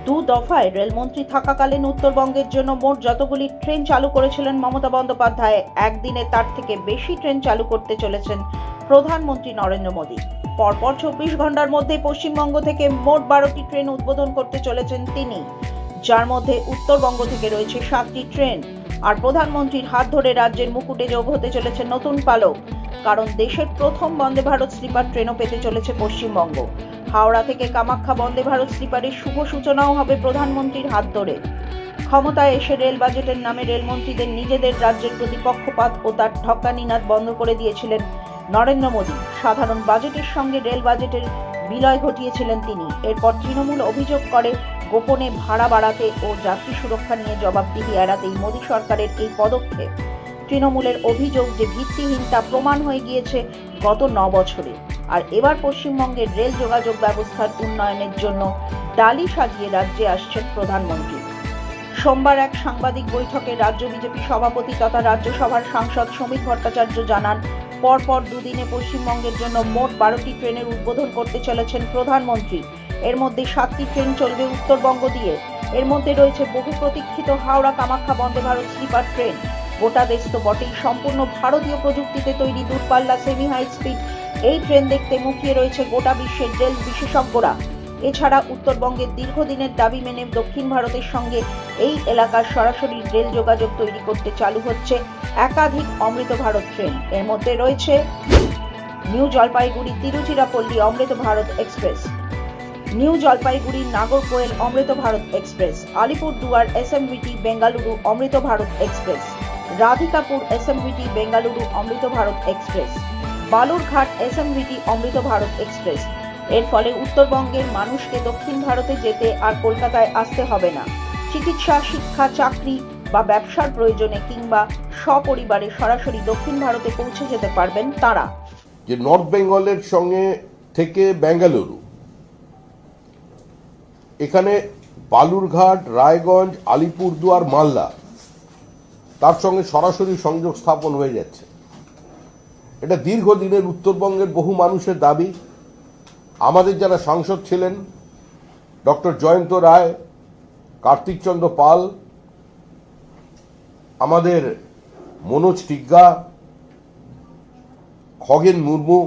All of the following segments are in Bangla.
দু দফায় রেলমন্ত্রী থাকাকালীন উত্তরবঙ্গের জন্য মোট যতগুলি ট্রেন চালু করেছিলেন মমতা বন্দ্যোপাধ্যায়, একদিনে তার থেকে বেশি ট্রেন চালু করতে চলেছেন প্রধানমন্ত্রী নরেন্দ্র মোদী। পরপর 24 ঘন্টার মধ্যে পশ্চিমবঙ্গ থেকে মোট 12টি ট্রেন উদ্বোধন করতে চলেছেন তিনি, যার মধ্যে উত্তরবঙ্গ থেকে রয়েছে 7টি ট্রেন। আর প্রধানমন্ত্রীর হাত ধরে রাজ্যের মুকুটে যোগ হতে চলেছে নতুন পালক, কারণ দেশের প্রথম বন্দে ভারত স্লিপার ট্রেনও পেতে চলেছে পশ্চিমবঙ্গ। হাওড়া থেকে কামাখ্যা বন্দে ভারত স্লিপারের শুভ সূচনাও হবে প্রধানমন্ত্রীর হাত ধরে। ক্ষমতায় এসে রেল বাজেটের নামে রেলমন্ত্রীদের নিজেদের রাজ্যের প্রতি পক্ষপাত ও তার ঠকানিনাদ বন্ধ করে দিয়েছিলেন নরেন্দ্র মোদী। সাধারণ বাজেটের সঙ্গে রেল বাজেটের বিলয় ঘটিয়েছিলেন তিনি। এরপর তৃণমূল অভিযোগ করে গোপনে ভাড়া বাড়াতে ও যাত্রী সুরক্ষা নিয়ে জবাবদিহি এড়াতেই মোদী সরকারের এই পদক্ষেপ। তৃণমূলের অভিযোগ যে ভিত্তিহীন তা প্রমাণ হয়ে গিয়েছে গত 9 বছরে। আর এবার পশ্চিমবঙ্গের রেল যোগাযোগ ব্যবস্থার উন্নয়নের জন্য ডালি সাজিয়ে রাজ্যে আসছেন প্রধানমন্ত্রী। সোমবার এক সাংবাদিক বৈঠকে রাজ্য বিজেপি সভাপতি তথা রাজ্যসভার সাংসদ সমীর ভট্টাচার্য জানান, পরপর দুদিনে পশ্চিমবঙ্গের জন্য মোট 12টি ট্রেনের উদ্বোধন করতে চলেছেন প্রধানমন্ত্রী। এর মধ্যে 7টি ট্রেন চলবে উত্তরবঙ্গ দিয়ে। এর মধ্যে রয়েছে বহু প্রতীক্ষিত হাওড়া কামাখ্যা বন্দে ভারত স্লিপার ট্রেন। গোটা দেশ তো বটেই, সম্পূর্ণ ভারতীয় প্রযুক্তিতে তৈরি দূরপাল্লা সেমি হাই স্পিড এই ট্রেন দেখতে মুখিয়ে রয়েছে গোটা বিশ্বের রেল বিশেষজ্ঞরা। এছাড়া উত্তরবঙ্গের দীর্ঘদিনের দাবি মেনে দক্ষিণ ভারতের সঙ্গে এই এলাকার সরাসরি রেল যোগাযোগ তৈরি করতে চালু হচ্ছে একাধিক অমৃত ভারত ট্রেন। এর মধ্যে রয়েছে নিউ জলপাইগুড়ি তিরুচিরাপল্লী অমৃত ভারত এক্সপ্রেস, নিউ জলপাইগুড়ি নাগরকোয়েল অমৃত ভারত এক্সপ্রেস, আলিপুরদুয়ার এসএমভিটি বেঙ্গালুরু অমৃত ভারত এক্সপ্রেস, রাধিকাপুর এসএমভিটি বেঙ্গালুরু অমৃত ভারত এক্সপ্রেস, বালুরঘাট এসএমভিটি অমৃত ভারত এক্সপ্রেস। এর ফলে উত্তরবঙ্গের মানুষকে দক্ষিণ ভারতে যেতে আর কলকাতায় আসতে হবে না। চিকিৎসা, শিক্ষা, চাকরি বা ব্যবসার প্রয়োজনে কিংবা সপরিবারে সরাসরি দক্ষিণ ভারতে পৌঁছে যেতে পারবেন তারা। যে নর্থ বেঙ্গলের সঙ্গে থেকে বেঙ্গালুরু, এখানে বালুরঘাট, রায়গঞ্জ, আলিপুরদুয়ার, মালদা তার সঙ্গে সরাসরি সংযোগ স্থাপন হয়ে যাচ্ছে। এটা দীর্ঘদিনের উত্তরবঙ্গের বহু মানুষের দাবি। আমাদের যারা সাংসদ ছিলেন ডক্টর জয়ন্ত রায়, কার্তিক চন্দ্র পাল, আমাদের মনোজ টিগ্গা, খগেন মুর্মু,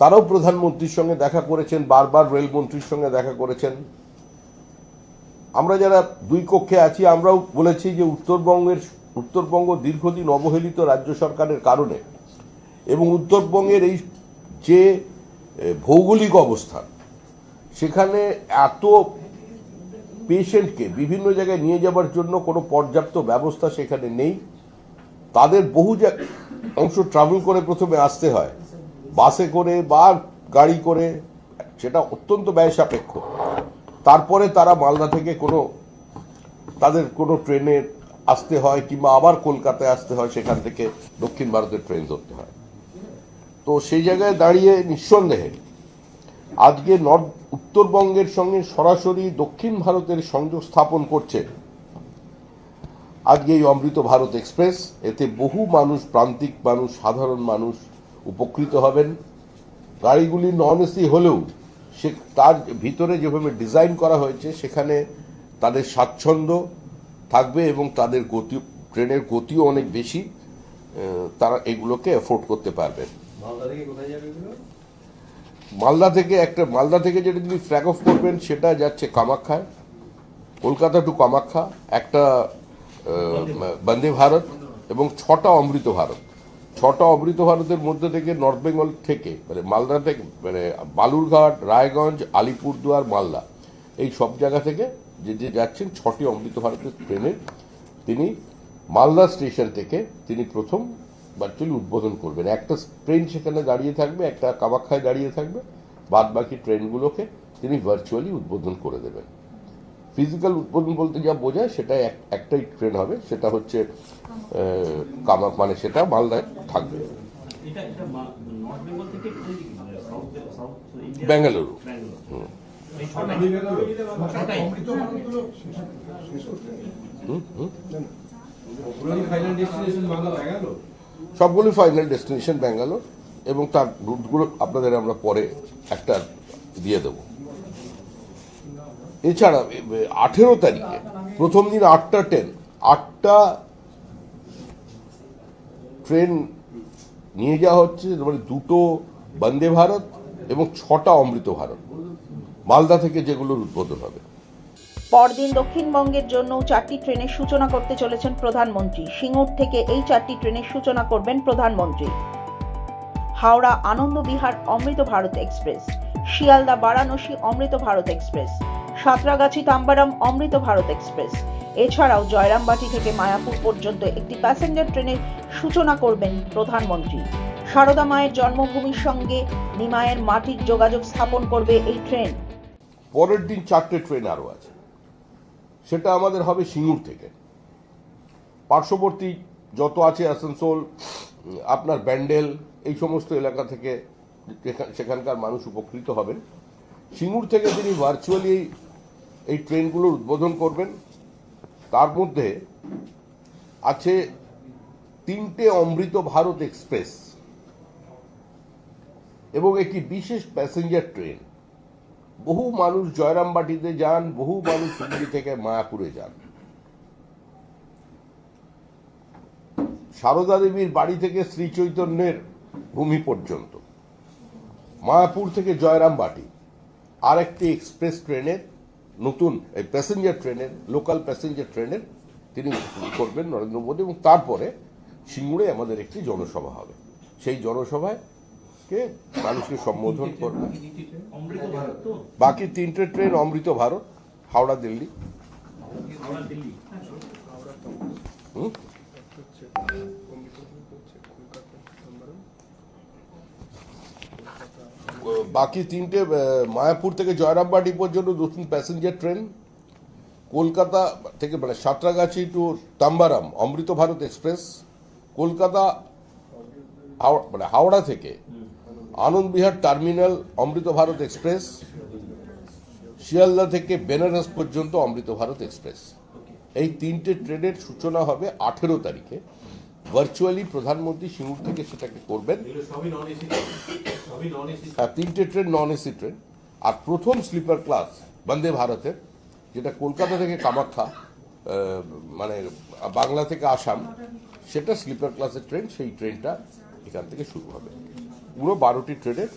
তারাও প্রধানমন্ত্রীর সঙ্গে দেখা করেছেন, বারবার রেলমন্ত্রীর সঙ্গে দেখা করেছেন। আমরা যারা দুই কক্ষে আছি আমরাও বলেছি যে উত্তরবঙ্গ দীর্ঘদিন অবহেলিত রাজ্য সরকারের কারণে এবং উত্তরবঙ্গের এই যে ভৌগোলিক অবস্থান, সেখানে এত পেশেন্টকে বিভিন্ন জায়গায় নিয়ে যাবার জন্য কোনো পর্যাপ্ত ব্যবস্থা সেখানে নেই। তাদের বহু অংশ ট্রাভেল করে প্রথমে আসতে হয়, বাসে করে বা গাড়ি করে, সেটা অত্যন্ত ব্যয় সাপেক্ষ। তারপরে তারা মালদা থেকে তাদের কোনো ট্রেনে আসতে হয় কিংবা আবার কলকাতায় আসতে হয়, সেখান থেকে দক্ষিণ ভারতের ট্রেন ধরতে হয়। তো সেই জায়গায় দাঁড়িয়ে নিঃসন্দেহে আজকে উত্তরবঙ্গের সঙ্গে সরাসরি দক্ষিণ ভারতের সংযোগ স্থাপন করছে আজকে এই অমৃত ভারত এক্সপ্রেস। এতে বহু মানুষ, প্রান্তিক মানুষ, সাধারণ মানুষ উপকৃত হবেন। গাড়িগুলি নন এসি হলেও তার ভিতরে যেভাবে ডিজাইন করা হয়েছে সেখানে তাদের স্বাচ্ছন্দ্য থাকবে এবং তাদের ট্রেনের গতিও অনেক বেশি, তারা এগুলোকে এফোর্ড করতে পারবেন। মালদা থেকে যেটা তিনি ফ্ল্যাগ অফ করবেন সেটা যাচ্ছে কামাখ্যায়, কলকাতা টু কামাখ্যা একটা বন্দে ভারত এবং 6টা অমৃত ভারত। 6টা অমৃত ভারতের মধ্যে থেকে নর্থ বেঙ্গল থেকে মালদা থেকে বালুরঘাট, রায়গঞ্জ, আলিপুরদুয়ার, মালদা এই সব জায়গা থেকে যে যাচ্ছেন 6টি অমৃত ভারতের ট্রেনে তিনি মালদা স্টেশন থেকে তিনি প্রথম ভার্চুয়ালি উদ্বোধন করবেন। একটা ট্রেন সেখানে দাঁড়িয়ে থাকবে, একটা কামাখ্যায় দাঁড়িয়ে থাকবে, বাদ বাকি ট্রেনগুলোকে তিনি ভার্চুয়ালি উদ্বোধন করে দেবেন। ফিজিক্যাল উদ্বোধন বলতে যা বোঝায় সেটা একটাই ট্রেন হবে, সেটা হচ্ছে সেটা মালদায় থাকবে, বেঙ্গালুরু। সবগুলি ফাইনাল ডেস্টিনেশন ব্যাঙ্গালোর এবং তার রুটগুলো আপনাদের আমরা পরে একটা দিয়ে দেব। এছাড়া 18 তারিখে প্রথম দিন 8টা ট্রেন, 8টা ট্রেন নিয়ে যাওয়া হচ্ছে, মানে 2টো বন্দে ভারত এবং 6টা অমৃত ভারত মালদা থেকে, যেগুলোর উদ্বোধন হবে। পরদিন দক্ষিণবঙ্গের জন্য 4টি ট্রেনের সূচনা করতে চলেছেন প্রধানমন্ত্রী। সিঙ্গুর থেকে এই 4টি ট্রেনের সূচনা করবেন প্রধানমন্ত্রী। হাওড়া আনন্দ বিহার অমৃত ভারত এক্সপ্রেস, শিয়ালদা বারাণসী অমৃত ভারত এক্সপ্রেস, সাঁতরাগাছি তাম্বারাম অমৃত ভারত এক্সপ্রেস। এছাড়াও জয়রামবাটি থেকে মায়াপুর পর্যন্ত একটি প্যাসেঞ্জার ট্রেনের সূচনা করবেন প্রধানমন্ত্রী। সারদা মায়ের জন্মভূমির সঙ্গে নিমাইয়ের মাটির যোগাযোগ স্থাপন করবে এই ট্রেন। পরের দিন 4টে ট্রেন আরো আছে, সেটা আমাদের হবে সিঙ্গুর থেকে। পার্শ্ববর্তী যত আছে আসানসোল, আপনার ব্যান্ডেল, এই সমস্ত এলাকা থেকে সেখানকার মানুষ উপকৃত হবেন। সিঙ্গুর থেকে তিনি ভার্চুয়ালি এই ট্রেনগুলোর উদ্বোধন করবেন। তার মধ্যে আছে 3টে অমৃত ভারত এক্সপ্রেস এবং একটি বিশেষ প্যাসেঞ্জার ট্রেন। বহু মানুষ জয়রামবাটিতে যান, বহু মানুষ হুগলি থেকে মায়াপুরে যান। সারদা দেবীর বাড়ি থেকে শ্রী চৈতন্যের ভূমি পর্যন্ত, মায়াপুর থেকে জয়রামবাটি আরেকটি এক্সপ্রেস ট্রেনের, নতুন প্যাসেঞ্জার ট্রেনের, লোকাল প্যাসেঞ্জার ট্রেনের তিনি করবেন নরেন্দ্র মোদী। এবং তারপরে সিঙ্গুরে আমাদের একটি জনসভা হবে, সেই জনসভায় মানুষকে সম্বোধন করবে। বাকি 3টে ট্রেন অমৃত ভারত, হাওড়া দিল্লি। বাকি 3টে মায়াপুর থেকে জয়রামবাটি পর্যন্ত নতুন প্যাসেঞ্জার ট্রেন, কলকাতা থেকে মানে সাঁতরাগাছি টু তাম্বারাম অমৃত ভারত এক্সপ্রেস, কলকাতা মানে হাওড়া থেকে আনন্দ বিহার টার্মিনাল অমৃত ভারত এক্সপ্রেস, শিয়ালদা থেকে বেনারস পর্যন্ত অমৃত ভারত এক্সপ্রেস। এই 3টে ট্রেনের সূচনা হবে 18 তারিখে। ভার্চুয়ালি প্রধানমন্ত্রী সিঙ্গুর থেকে সেটাকে করবেন। হ্যাঁ, 3টে ট্রেন নন এসি ট্রেন। আর প্রথম স্লিপার ক্লাস বন্দে ভারতের, যেটা কলকাতা থেকে কামাখ্যা, মানে বাংলা থেকে আসাম, সেটা স্লিপার ক্লাসের ট্রেন। সেই ট্রেনটা এখান থেকে শুরু হবে। পুরো 12টি ট্রেনের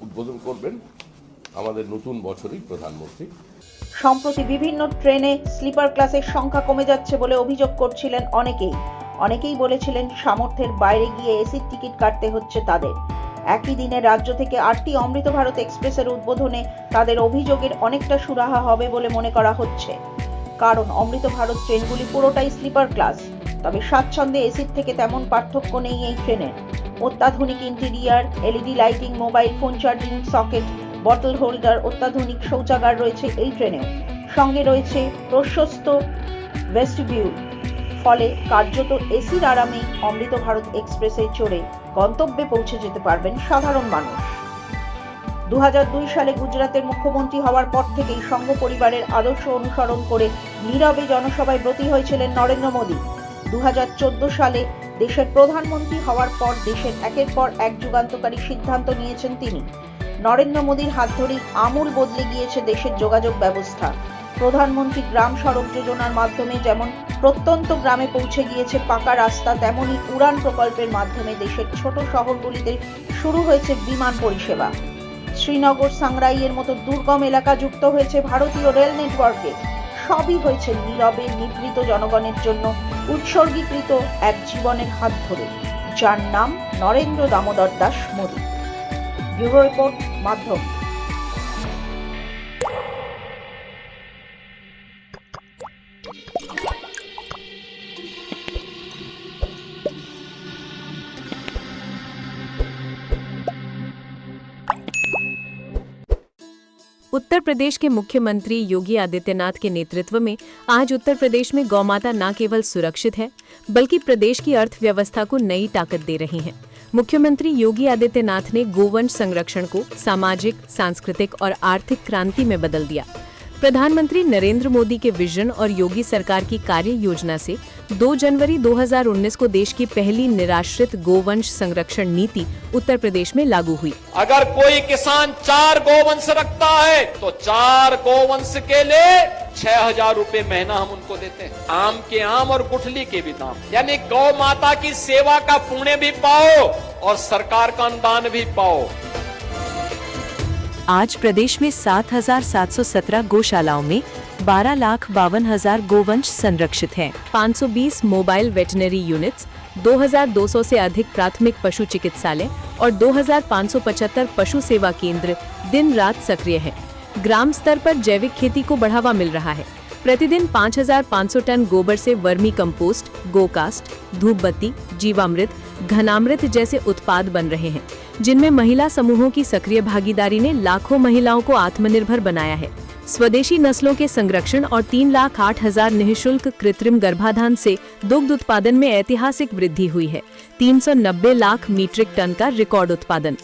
উদ্বোধন করবেন আমাদের নতুন বছরেই প্রধানমন্ত্রী। সম্প্রতি বিভিন্ন ট্রেনে স্লিপার ক্লাসের সংখ্যা কমে যাচ্ছে বলে অভিযোগ করছিলেন অনেকেই বলেছিলেন সামর্থ্যের বাইরে গিয়ে এসির টিকিট কাটতে হচ্ছে তাদের। একই দিনে রাজ্য থেকে 8টি অমৃত ভারত এক্সপ্রেসের উদ্বোধনে তাদের অভিযোগের অনেকটা সুরাহা হবে বলে মনে করা হচ্ছে। কারণ অমৃত ভারত ট্রেনগুলি পুরোটাই স্লিপার ক্লাস, তবে স্বাচ্ছন্দ্যে এসির থেকে তেমন পার্থক্য নেই এই ট্রেনের। অত্যাধুনিক interior, LED lighting, mobile phone charging socket, bottle holder, অত্যাধুনিক শৌচাগার রয়েছে এই ট্রেনেও। সঙ্গে রয়েছে প্রশস্ত ভেস্টিবিউল। ফলে কার্যত এসির আরামে অমৃত ভারত এক্সপ্রেসে চড়ে গন্তব্যে পৌঁছে যেতে পারবেন সাধারণ মানুষ। 2002 সালে গুজরাটের মুখ্যমন্ত্রী হওয়ার পর থেকেই সংঘ পরিবারের আদর্শ অনুসরণ করে নীরবে জনসভায় ব্রতী হয়েছিলেন নরেন্দ্র মোদী। 2014 সালে দেশের প্রধানমন্ত্রী হওয়ার পর দেশের একের পর এক যুগান্তকারী সিদ্ধান্ত নিয়েছেন তিনি। নরেন্দ্র মোদীর হাত ধরেই আমূল বদলে গিয়েছে দেশের যোগাযোগ ব্যবস্থা। প্রধানমন্ত্রী গ্রাম সড়ক যোজনার মাধ্যমে যেমন প্রত্যন্ত গ্রামে পৌঁছে গিয়েছে পাকা রাস্তা, তেমনি উড়ান প্রকল্পের মাধ্যমে দেশের ছোট শহরগুলিতে শুরু হয়েছে বিমান পরিষেবা। শ্রীনগর, সাংরাইয়ের মতো দুর্গম এলাকা যুক্ত হয়েছে ভারতীয় রেল নেটওয়ার্কে। সবই হয়েছে নীরবে নিভৃত জনগণের জন্য উৎসর্গীকৃত এক জীবনের হাত ধরে, যার নাম নরেন্দ্র দামোদর দাস মোদী। ব্যুরো রিপোর্ট, মাধ্যম। उत्तर प्रदेश के मुख्यमंत्री योगी आदित्यनाथ के नेतृत्व में आज उत्तर प्रदेश में गौमाता न केवल सुरक्षित है बल्कि प्रदेश की अर्थव्यवस्था को नई ताकत दे रही हैं। मुख्यमंत्री योगी आदित्यनाथ ने गोवंश संरक्षण को सामाजिक, सांस्कृतिक और आर्थिक क्रांति में बदल दिया। प्रधानमंत्री नरेंद्र मोदी के विजन और योगी सरकार की कार्य योजना से 2 जनवरी 2019 को देश की पहली निराश्रित गोवंश संरक्षण नीति उत्तर प्रदेश में लागू हुई। अगर कोई किसान 4 गोवंश रखता है तो 4 गोवंश के लिए 6,000 रुपए महीना हम उनको देते हैं। आम के आम और गुठली के भी दाम, यानी गौ माता की सेवा का पुण्य भी पाओ और सरकार का अनुदान भी पाओ। आज प्रदेश में 7,717 गौशालाओं में 12,52,000 गोवंश संरक्षित हैं। 520 मोबाइल वेटनरी यूनिट्स, 2,200 से अधिक प्राथमिक पशु चिकित्सालय और 2,575 पशु सेवा केंद्र दिन रात सक्रिय हैं। ग्राम स्तर पर जैविक खेती को बढ़ावा मिल रहा है। प्रतिदिन 5,500 टन गोबर से वर्मी कंपोस्ट, गोकास्ट, धूप बत्ती, जीवामृत, घनामृत जैसे उत्पाद बन रहे हैं, जिनमें महिला समूहों की सक्रिय भागीदारी ने लाखों महिलाओं को आत्मनिर्भर बनाया है। स्वदेशी नस्लों के संरक्षण और 3,08,000 निःशुल्क कृत्रिम गर्भाधान से दुग्ध उत्पादन में ऐतिहासिक वृद्धि हुई है। 390 लाख मीट्रिक टन का रिकॉर्ड उत्पादन,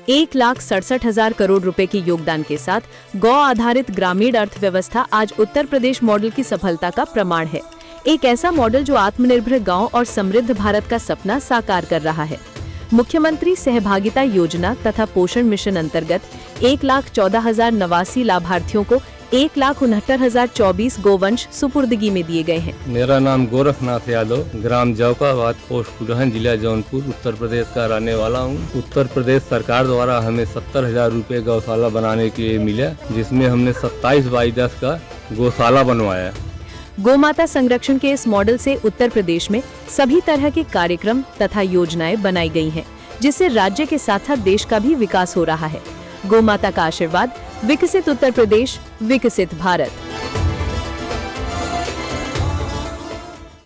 1,67,000 करोड़ रुपए के योगदान के साथ गौ आधारित ग्रामीण अर्थव्यवस्था आज उत्तर प्रदेश मॉडल की सफलता का प्रमाण है। एक ऐसा मॉडल जो आत्मनिर्भर गांव और समृद्ध भारत का सपना साकार कर रहा है। मुख्यमंत्री सहभागिता योजना तथा पोषण मिशन अंतर्गत 1,14,089 लाभार्थियों को 1,69,024 गोवंश सुपुर्दगी में दिए गए हैं। मेरा नाम गोरखनाथ यादव, ग्राम जौकाबाद, पोस्ट कुडहन, जिला जौनपुर, उत्तर प्रदेश का रहने वाला हूँ। उत्तर प्रदेश सरकार द्वारा हमें 70,000 रुपये गौशाला बनाने के लिए मिला, जिसमें हमने 27/10 का गौशाला बनवाया। गोमाता संरक्षण के इस मॉडल से उत्तर प्रदेश में सभी तरह के कार्यक्रम तथा योजनाएं बनाई गई हैं, जिससे राज्य के साथ साथ देश का भी विकास हो रहा है। गोमाता का आशीर्वाद, विकसित उत्तर प्रदेश, विकसित भारत।